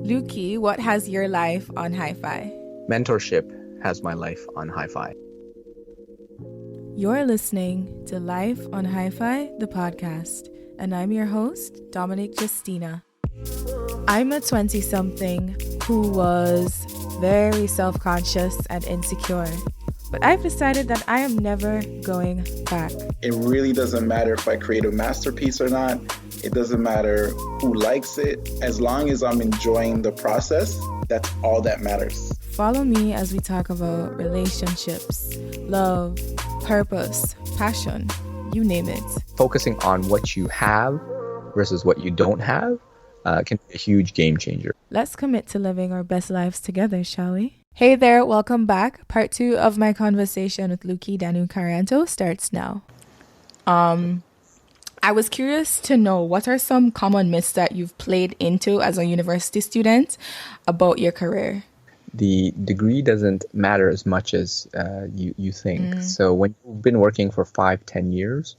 Luki, what has your life on Hi-Fi? Mentorship has my life on Hi-Fi. You're listening to Life on Hi-Fi, the podcast, and I'm your host, Dominic Justina. I'm a 20-something who was very self-conscious and insecure, but I've decided that I am never going back. It really doesn't matter if I create a masterpiece or not. It doesn't matter who likes it. As long as I'm enjoying the process, that's all that matters. Follow me as we talk about relationships, love, purpose, passion, you name it. Focusing on what you have versus what you don't have can be a huge game changer. Let's commit to living our best lives together, shall we? Hey there, welcome back. Part 2 of my conversation with Luki Danukarjanto starts now. I was curious to know, what are some common myths that you've played into as a university student about your career? The degree doesn't matter as much as you think. So when you've been working for 5-10 years,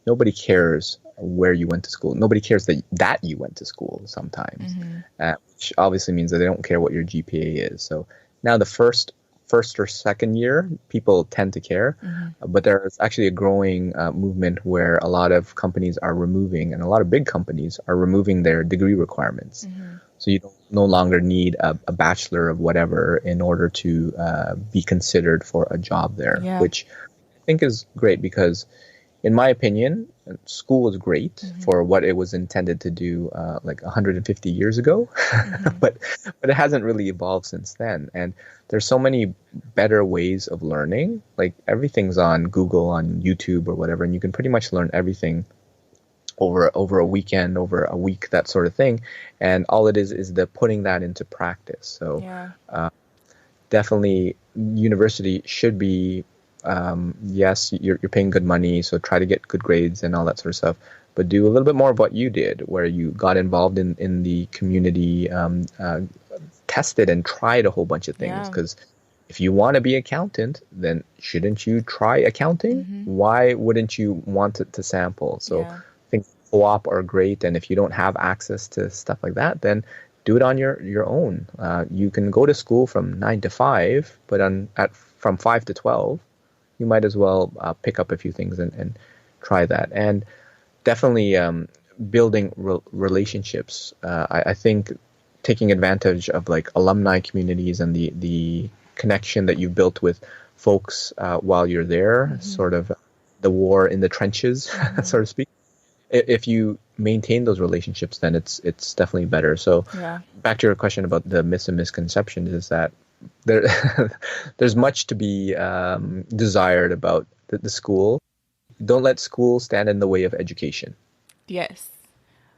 nobody cares where you went to school. Nobody cares that you went to school sometimes, which obviously means that they don't care what your GPA is. So now the first or second year, people tend to care, but there's actually a growing movement where a lot of companies are removing, and a lot of big companies are removing their degree requirements. So you no longer need a bachelor of whatever in order to be considered for a job there, which I think is great because, in my opinion, school is great for what it was intended to do like 150 years ago, but it hasn't really evolved since then. And there's so many better ways of learning. Like everything's on Google, on YouTube or whatever, and you can pretty much learn everything over a weekend, over a week, that sort of thing. And all it is the putting that into practice. So definitely university should be, yes, you're paying good money, so try to get good grades and all that sort of stuff, but do a little bit more of what you did, where you got involved in the community, tested and tried a whole bunch of things. Because if you want to be accountant, then shouldn't you try accounting? Why wouldn't you want to sample? So I think co-op are great, and if you don't have access to stuff like that, then do it on your own. You can go to school from 9 to 5, but from 5 to 12, you might as well pick up a few things and try that. And definitely building relationships. I think taking advantage of like alumni communities and the connection that you built with folks while you're there, sort of the war in the trenches, so to speak. If you maintain those relationships, then it's definitely better. So back to your question about the myths and misconceptions, is that there's much to be desired about the school. Don't let school stand in the way of education. Yes.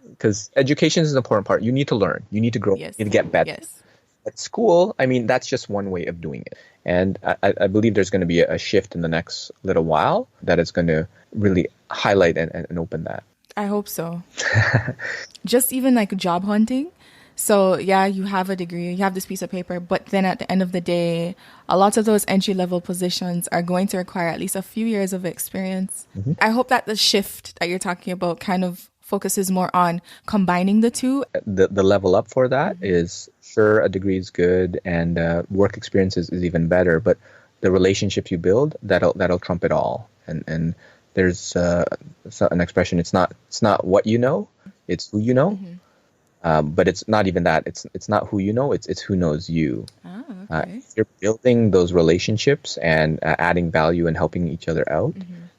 Because education is an important part. You need to learn. You need to grow. You need to get better. Yes. At school, I mean, that's just one way of doing it. And I believe there's going to be a shift in the next little while that is going to really highlight and open that. I hope so. Just even like job hunting. So yeah, you have a degree, you have this piece of paper, but then at the end of the day, a lot of those entry-level positions are going to require at least a few years of experience. I hope that the shift that you're talking about kind of focuses more on combining the two. The level up for that is, sure, a degree is good, and work experience is even better, but the relationships you build, that'll trump it all. And there's an expression, it's not what you know, it's who you know. But it's not even that. It's not who you know. It's who knows you. If you're building those relationships and adding value and helping each other out,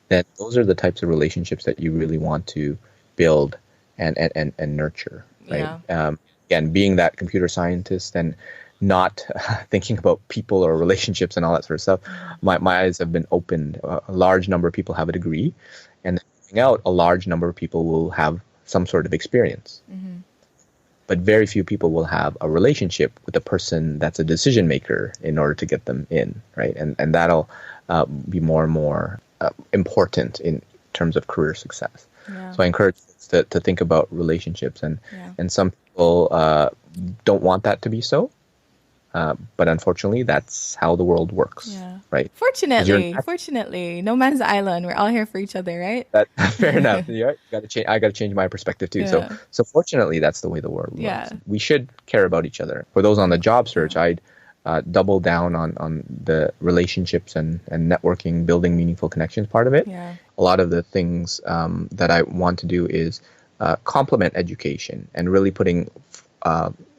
then those are the types of relationships that you really want to build and nurture. Right. Again, being that computer scientist and not thinking about people or relationships and all that sort of stuff, my eyes have been opened. A large number of people have a degree, and then out, a large number of people will have some sort of experience. But very few people will have a relationship with a person that's a decision maker in order to get them in, right? And that'll be more and more important in terms of career success. So I encourage to think about relationships, and some people don't want that to be so. But unfortunately, that's how the world works, Yeah. right? 'Cause you're Fortunately, no man's island. We're all here for each other, right? that fair enough. Yeah, got to change. I got to change my perspective too. So, Yeah. so fortunately, that's the way the world works. Yeah. We should care about each other. For those on the job search, Yeah. I'd double down on the relationships and networking, building meaningful connections part of it. Yeah. A lot of the things that I want to do is complement education and really putting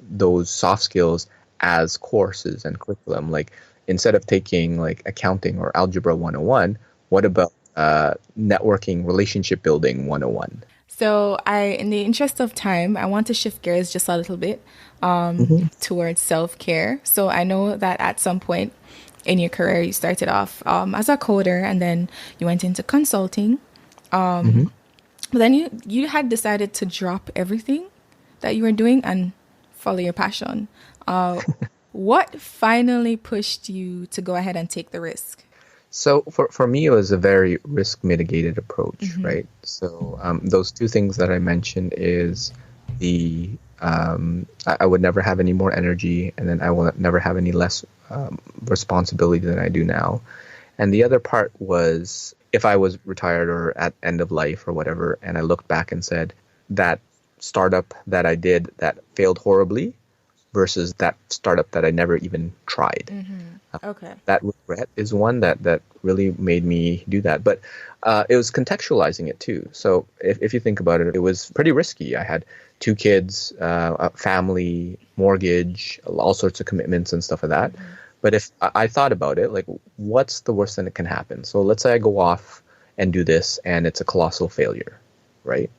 those soft skills as courses and curriculum. Like instead of taking like accounting or algebra 101, what about networking, relationship building 101? So in the interest of time, I want to shift gears just a little bit Mm-hmm. towards self-care. So I know that at some point in your career, you started off as a coder and then you went into consulting. Mm-hmm. But then you had decided to drop everything that you were doing and follow your passion. What finally pushed you to go ahead and take the risk? So for me, it was a very risk mitigated approach, right? So those two things that I mentioned is the I would never have any more energy, and then I will never have any less responsibility than I do now. And the other part was if I was retired or at end of life or whatever, and I looked back and said that startup that I did that failed horribly versus that startup that I never even tried. Okay. That regret is one that really made me do that. But it was contextualizing it too. So if you think about it, it was pretty risky. I had 2 kids, a family, mortgage, all sorts of commitments and stuff like that. But if I thought about it, like, what's the worst thing that can happen? So let's say I go off and do this and it's a colossal failure, right?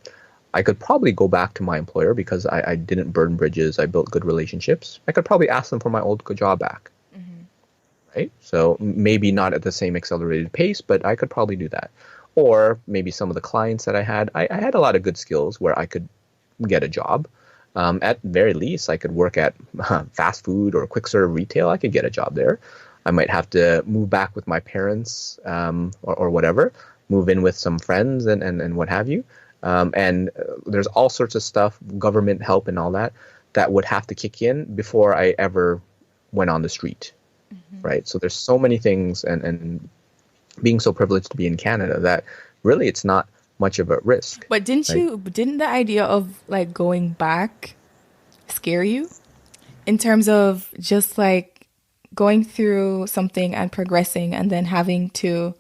I could probably go back to my employer because I didn't burn bridges. I built good relationships. I could probably ask them for my old job back. Right? So maybe not at the same accelerated pace, but I could probably do that. Or maybe some of the clients that I had a lot of good skills where I could get a job. At very least, I could work at fast food or quick serve retail. I could get a job there. I might have to move back with my parents or whatever, move in with some friends and what have you. And there's all sorts of stuff, government help and all that, that would have to kick in before I ever went on the street. Right. So there's so many things and being so privileged to be in Canada that really it's not much of a risk. But didn't the idea of like going back scare you in terms of just like going through something and progressing and then having to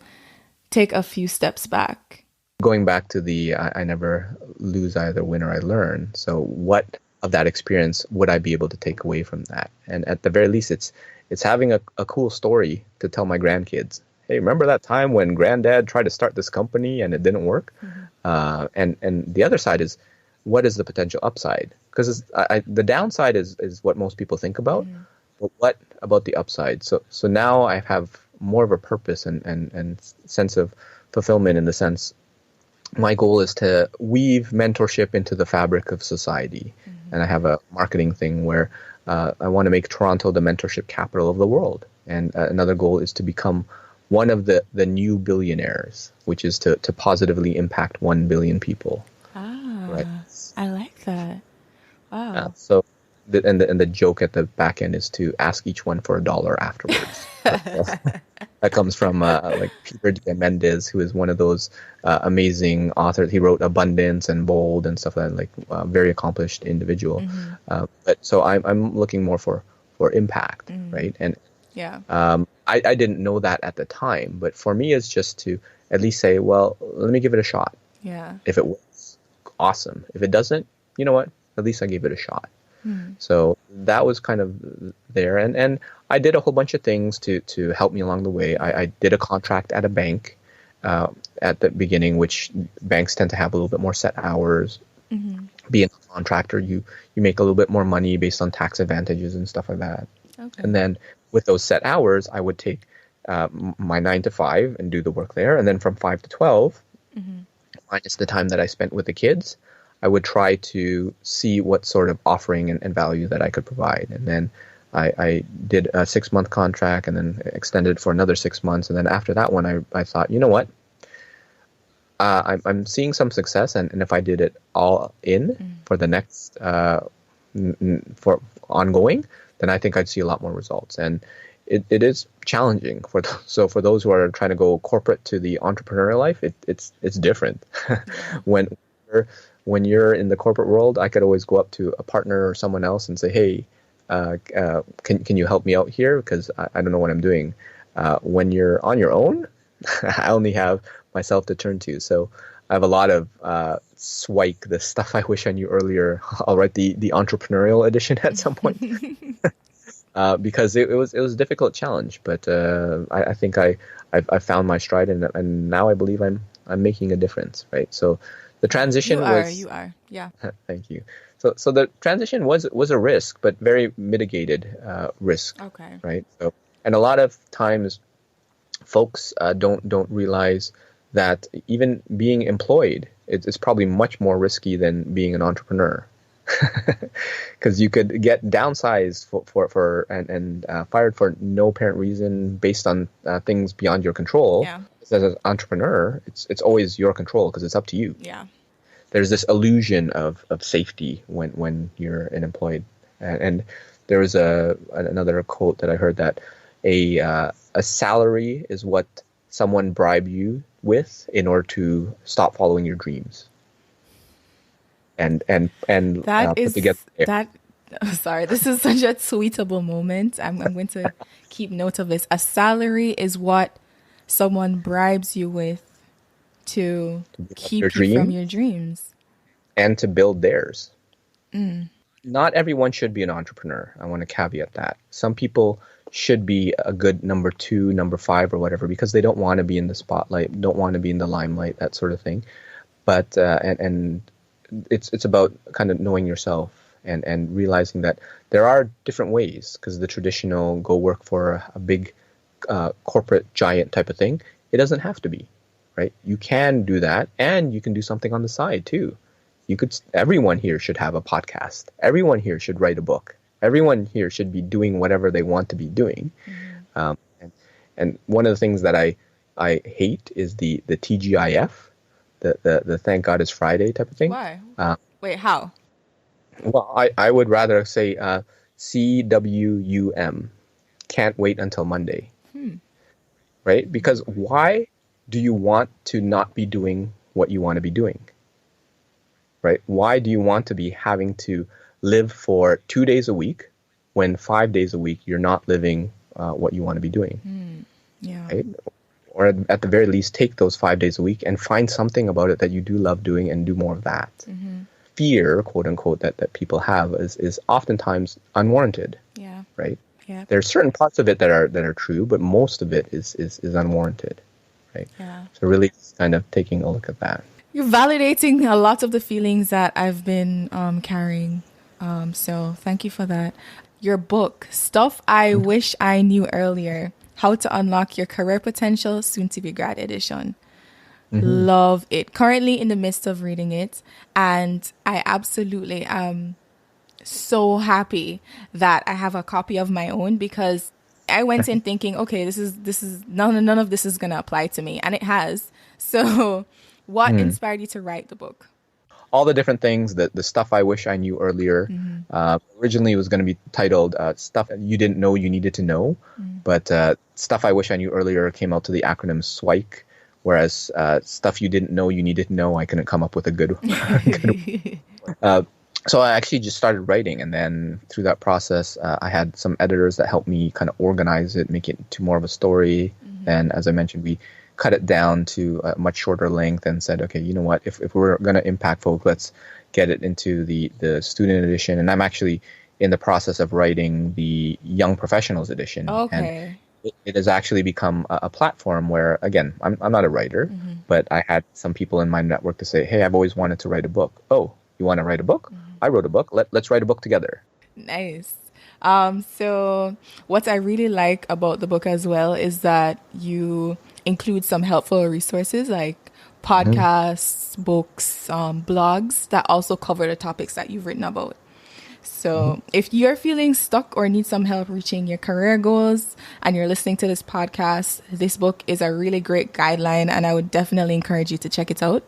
take a few steps back? Going back to the I never lose, I either win or I learn. So what of that experience would I be able to take away from that? And at the very least, it's having a cool story to tell my grandkids. Hey, remember that time when granddad tried to start this company and it didn't work? And the other side is, what is the potential upside? Because the downside is what most people think about. But what about the upside? So now I have more of a purpose and sense of fulfillment in the sense my goal is to weave mentorship into the fabric of society. And I have a marketing thing where I want to make Toronto the mentorship capital of the world. And another goal is to become one of the new billionaires, which is to positively impact 1 billion people. Right. I like that. Wow. So the joke at the back end is to ask each one for $1 afterwards. That comes from like Peter Diamandis, who is one of those amazing authors. He wrote Abundance and Bold and stuff like that, very accomplished individual. But so I'm looking more for impact, right? And Yeah. I didn't know that at the time, but for me, it's just to at least say, well, let me give it a shot. Yeah. If it works, awesome. If it doesn't, you know what? At least I gave it a shot. So that was kind of there. And I did a whole bunch of things to help me along the way. I did a contract at a bank at the beginning, which banks tend to have a little bit more set hours. Being a contractor, you make a little bit more money based on tax advantages and stuff like that. Okay. And then with those set hours, I would take my 9 to 5 and do the work there. And then from 5 to 12, minus the time that I spent with the kids, I would try to see what sort of offering and value that I could provide. And then I did a 6-month contract and then extended for another 6 months. And then after that one, I thought, you know what? I'm seeing some success. And if I did it all in for the next, for ongoing, then I think I'd see a lot more results. And it is challenging so for those who are trying to go corporate to the entrepreneurial life, it's different. when when you're in the corporate world, I could always go up to a partner or someone else and say, hey, can you help me out here, because I don't know what I'm doing. When you're on your own, I only have myself to turn to. So I have a lot of swike, the stuff I wish I knew earlier. I'll write the entrepreneurial edition at some point. Because it was a difficult challenge, but I think I found my stride, and now I believe I'm making a difference, right? So the transition you are, yeah. Thank you. So the transition was a risk, but very mitigated risk. Okay. Right. So, and a lot of times, folks don't realize that even being employed is probably much more risky than being an entrepreneur, because you could get downsized for and fired for no apparent reason based on things beyond your control. Yeah. As an entrepreneur, it's always your control because it's up to you. Yeah. There's this illusion of safety when you're an employed. And there was another quote that I heard, that a salary is what someone bribed you with in order to stop following your dreams. And that is put together that. Sorry, this is such a tweetable moment. I'm going to keep note of this. A salary is what someone bribes you with to keep you from your dreams and to build theirs. Not everyone should be an entrepreneur. I want to caveat that. Some people should be a good number 2, number 5, or whatever, because they don't want to be in the spotlight, don't want to be in the limelight, that sort of thing. But and it's about kind of knowing yourself and realizing that there are different ways, because the traditional go work for a big corporate giant type of thing, it doesn't have to be, right? You can do that, and you can do something on the side too. Everyone here should have a podcast. Everyone here should write a book. Everyone here should be doing whatever they want to be doing. And one of the things that I hate is the TGIF, the Thank God It's Friday type of thing. Why? Wait, how? Well, I would rather say CWUM, can't wait until Monday. Right? Because why do you want to not be doing what you want to be doing? Right? Why do you want to be having to live for 2 days a week when 5 days a week you're not living what you want to be doing? Yeah. Right? Or at the very least, take those 5 days a week and find something about it that you do love doing and do more of that. Fear, quote unquote, that people have is oftentimes unwarranted. Yeah. Right? Yeah. There are certain parts of it that are true, but most of it is unwarranted. Right? Yeah. So really kind of taking a look at that. You're validating a lot of the feelings that I've been carrying. So thank you for that. Your book, Stuff I Wish I Knew Earlier, How to Unlock Your Career Potential, soon to be grad edition. Love it. Currently in the midst of reading it. And I absolutely am so happy that I have a copy of my own, because I went in thinking, okay, this is none of this is going to apply to me. And it has. So what inspired you to write the book? All the different things, the stuff I wish I knew earlier. Originally, it was going to be titled Stuff You Didn't Know You Needed to Know. But Stuff I Wish I Knew Earlier came out to the acronym SWIKE, whereas Stuff You Didn't Know You Needed to Know, I couldn't come up with a good one. So I actually just started writing, and then through that process, I had some editors that helped me kind of organize it, make it into more of a story. And as I mentioned, we cut it down to a much shorter length and said, okay, you know what, if we're going to impact folk, let's get it into the student edition. And I'm actually in the process of writing the young professionals edition. Okay. And it has actually become a platform where, again, I'm not a writer, but I had some people in my network to say, hey, I've always wanted to write a book. Oh, you want to write a book? I wrote a book. Let's write a book together. Nice. So what I really like about the book as well is that you include some helpful resources like podcasts, books, blogs that also cover the topics that you've written about. So if you're feeling stuck or need some help reaching your career goals and you're listening to this podcast, this book is a really great guideline, and I would definitely encourage you to check it out.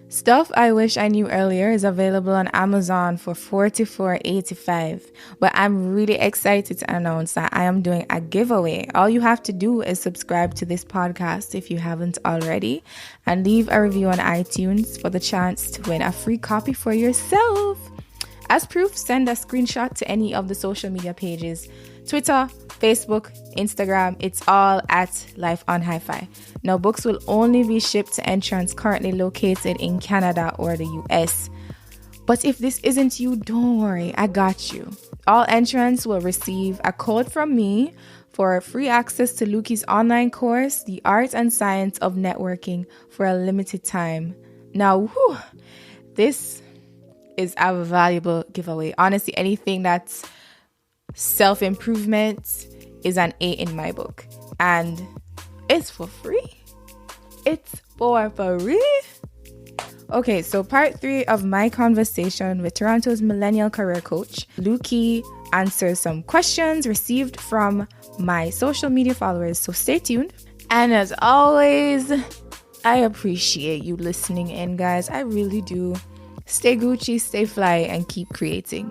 Stuff I Wish I Knew Earlier is available on Amazon for $44.85. But I'm really excited to announce that I am doing a giveaway. All you have to do is subscribe to this podcast if you haven't already and leave a review on iTunes for the chance to win a free copy for yourself. As proof, send a screenshot to any of the social media pages: Twitter, Facebook, Instagram. It's all at Life on Hi-Fi. Now, books will only be shipped to entrants currently located in Canada or the US. But if this isn't you, don't worry, I got you. All entrants will receive a code from me for free access to Luki's online course, The Art and Science of Networking, for a limited time. Now, this is a valuable giveaway. Honestly, anything that's self-improvement is an A in my book. And it's for free. It's for free. Okay, so part 3 of my conversation with Toronto's millennial career coach, Luki answers some questions received from my social media followers. So stay tuned. And as always, I appreciate you listening in, guys. I really do. Stay Gucci, stay fly, and keep creating.